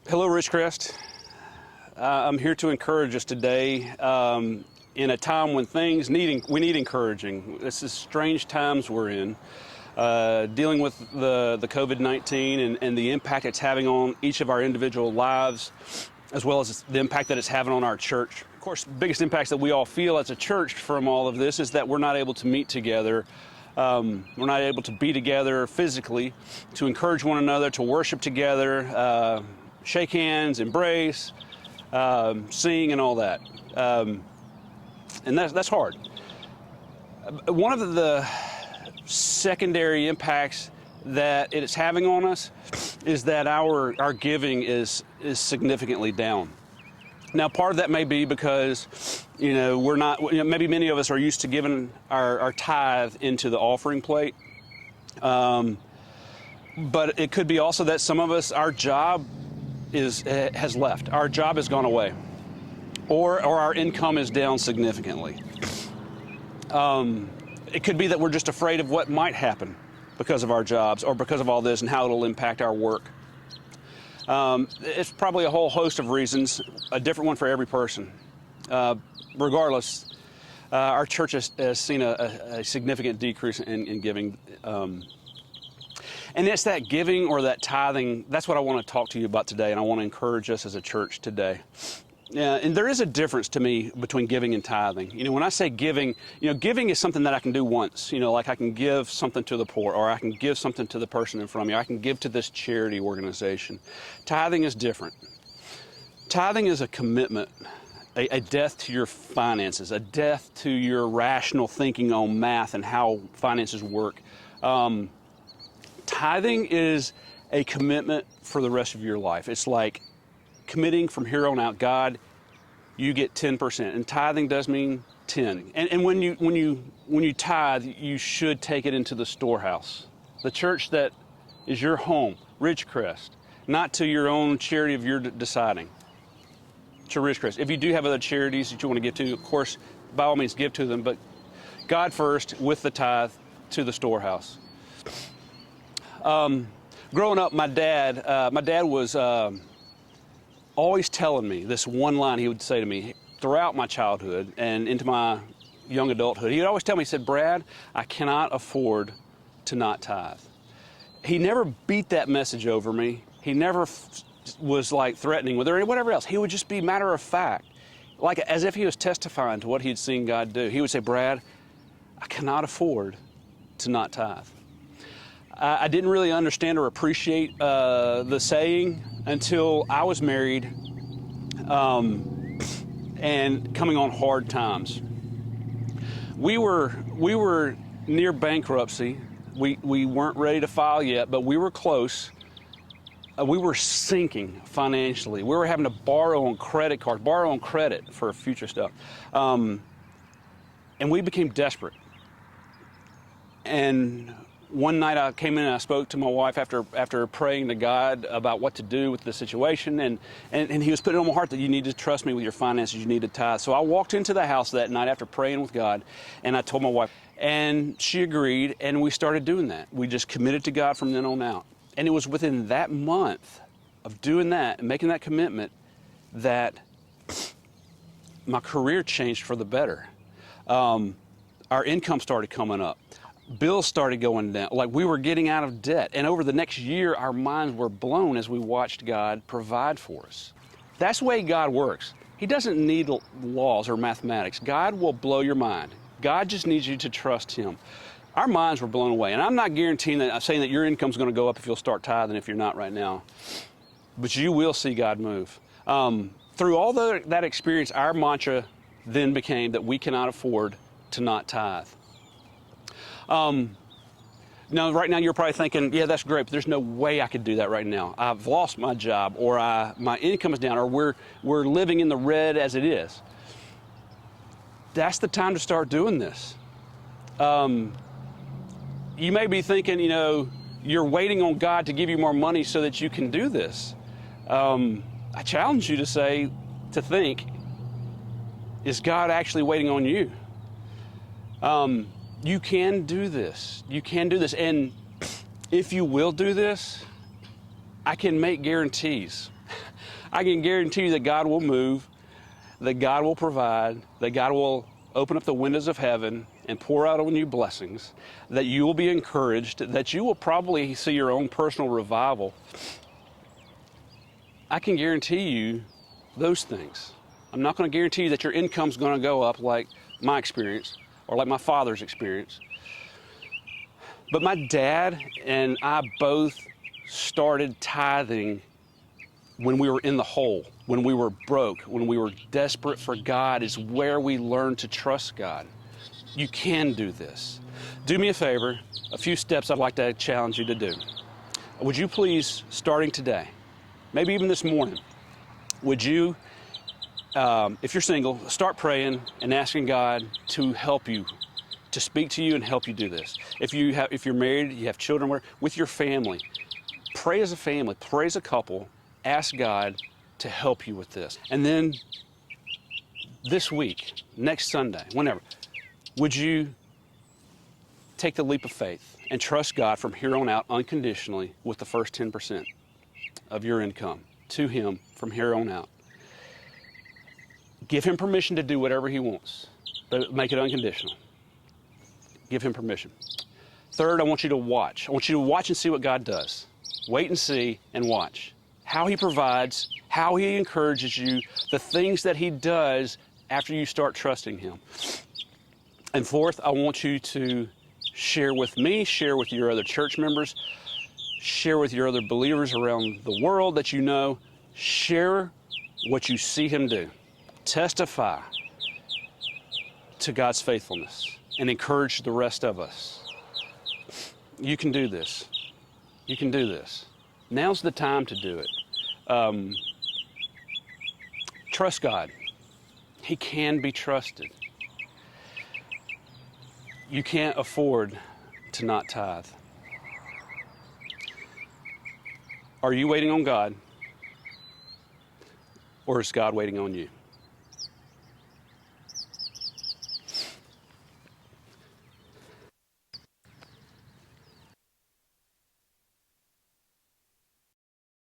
Hello, Ridgecrest. I'm here to encourage us today in a time when we need encouraging. This is strange times we're in, dealing with the COVID-19 and the impact it's having on each of our individual lives, as well as the impact that it's having on our church. Of course, the biggest impacts that we all feel as a church from all of this is that we're not able to meet together. We're not able to be together physically, to encourage one another, to worship together, shake hands, embrace, sing, and all that. And that's hard. One of the secondary impacts that it's having on us is that our giving is significantly down. Now, part of that may be because, we're not, maybe many of us are used to giving our tithe into the offering plate. But it could be also that some of us, our job has left. Our job has gone away, or our income is down significantly. It could be that we're just afraid of what might happen because of our jobs or because of all this and how it'll impact our work. It's probably a whole host of reasons, a different one for every person. Regardless, our church has seen a significant decrease in giving. And it's that giving or that tithing, that's what I want to talk to you about today, and I want to encourage us as a church today. And there is a difference to me between giving and tithing. When I say giving, giving is something that I can do once. Like I can give something to the poor, or I can give something to the person in front of me, or I can give to this charity organization. Tithing is different. Tithing is a commitment, a death to your finances, a death to your rational thinking on math and how finances work. Tithing is a commitment for the rest of your life. It's like committing from here on out, God, you get 10%, and tithing does mean 10. And when you tithe, you should take it into the storehouse, the church that is your home, Ridgecrest, not to your own charity of your deciding. To Ridgecrest. If you do have other charities that you want to give to, of course, by all means, give to them. But God first, with the tithe, to the storehouse. Growing up, my dad was always telling me this one line he would say to me throughout my childhood and into my young adulthood. He would always tell me, he said, Brad, I cannot afford to not tithe. He never beat that message over me. He never was like threatening with it or whatever else. He would just be matter of fact, like as if he was testifying to what he'd seen God do. He would say, Brad, I cannot afford to not tithe. I didn't really understand or appreciate the saying until I was married and coming on hard times. We were near bankruptcy. We weren't ready to file yet, but we were close. We were sinking financially. We were having to borrow on credit cards, borrow on credit for future stuff. And we became desperate. And one night I came in and I spoke to my wife after praying to God about what to do with the situation, and he was putting it on my heart that you need to trust me with your finances, you need to tithe. So I walked into the house that night after praying with God, and I told my wife, and she agreed, and we started doing that. We just committed to God from then on out. And it was within that month of doing that and making that commitment that my career changed for the better. Our income started coming up. Bills started going down, like we were getting out of debt. And over the next year, our minds were blown as we watched God provide for us. That's the way God works. He doesn't need laws or mathematics. God will blow your mind. God just needs you to trust Him. Our minds were blown away. And I'm not guaranteeing that, I'm saying that your income's going to go up if you'll start tithing if you're not right now. But you will see God move. Through all that experience, our mantra then became that we cannot afford to not tithe. Now, right now you're probably thinking, yeah, that's great, but there's no way I could do that right now. I've lost my job, or my income is down, or we're living in the red as it is. That's the time to start doing this. You may be thinking, you're waiting on God to give you more money so that you can do this. I challenge you to think, is God actually waiting on you? You can do this. You can do this. And if you will do this, I can make guarantees. I can guarantee you that God will move, that God will provide, that God will open up the windows of heaven and pour out on you blessings, that you will be encouraged, that you will probably see your own personal revival. I can guarantee you those things. I'm not going to guarantee you that your income's going to go up like my experience or like my father's experience. But my dad and I both started tithing when we were in the hole, when we were broke, when we were desperate for God, is where we learned to trust God. You can do this. Do me a favor, a few steps I'd like to challenge you to do. Would you please, starting today, maybe even this morning, would you, if you're single, start praying and asking God to help you, to speak to you and help you do this. If you're married, you have children, with your family, pray as a family, pray as a couple, ask God to help you with this. And then this week, next Sunday, whenever, would you take the leap of faith and trust God from here on out unconditionally with the first 10% of your income to Him from here on out? Give Him permission to do whatever He wants, but make it unconditional. Give Him permission. Third, I want you to watch. I want you to watch and see what God does. Wait and see and watch. How He provides, how He encourages you, the things that He does after you start trusting Him. And fourth, I want you to share with me, share with your other church members, share with your other believers around the world that you know. Share what you see Him do. Testify to God's faithfulness and encourage the rest of us. You can do this. You can do this. Now's the time to do it. Trust God. He can be trusted. You can't afford to not tithe. Are you waiting on God, or is God waiting on you?